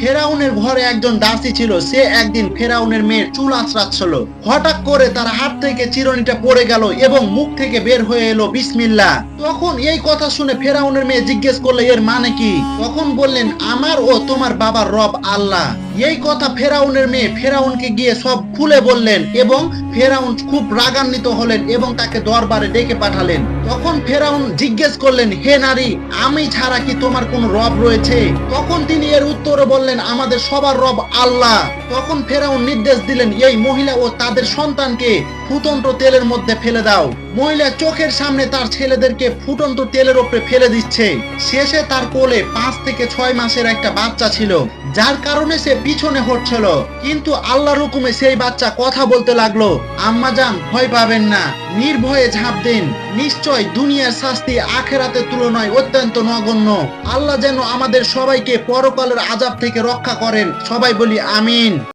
ফেরাউনের ঘরে একজন দাসী ছিল। সে একদিন ফেরাউনের মেয়ের চুল আঁচড়াচ্ছিল। হঠাৎ করে তার হাত থেকে চিরুনিটা পড়ে গেল এবং মুখ থেকে বের হয়ে এলো বিসমিল্লাহ। তখন এই কথা শুনে ফেরাউনের মেয়ে জিজ্ঞেস করলো এর মানে কি। তখন বললেন আমার ও তোমার বাবার রব আল্লাহ। এই কথা ফেরাউনের মেয়ে ফেরাউনকে গিয়ে সব খুলে বললেন এবং ফেরাউন খুব রাগান্বিত হলেন এবং তাকে দরবারে ডেকে পাঠালেন। তখন ফেরাউন জিজ্ঞেস করলেন হে নারী, আমি ছাড়া কি তোমার কোন রব রয়েছে? তখন তিনি এর উত্তরে বললেন আমাদের সবার রব আল্লাহ। তখন ফেরাউন নির্দেশ দিলেন এই মহিলা ও তাদের সন্তানকে ফুটন্ত তেলের মধ্যে ফেলে দাও। মহিলা চোখের সামনে তার ছেলেদেরকে ফুটন্ত তেলের উপরে ফেলে দিচ্ছে। শেষে তার কোলে 5 থেকে 6 মাসের একটা বাচ্চা ছিল, যার কারণে সে পিছনে হটছিল। কিন্তু আল্লাহর হুকুমে সেই বাচ্চা কথা বলতে লাগলো। আম্মাজান ভয় পাবেন না, নির্ভয়ে ঝাঁপ দিন। নিশ্চয় দুনিয়ার শাস্তি আখেরাতের তুলনায় অত্যন্ত নগণ্য। আল্লাহ যেন আমাদের সবাইকে পরকালের আযাব থেকে রক্ষা করেন। সবাই বলি আমিন।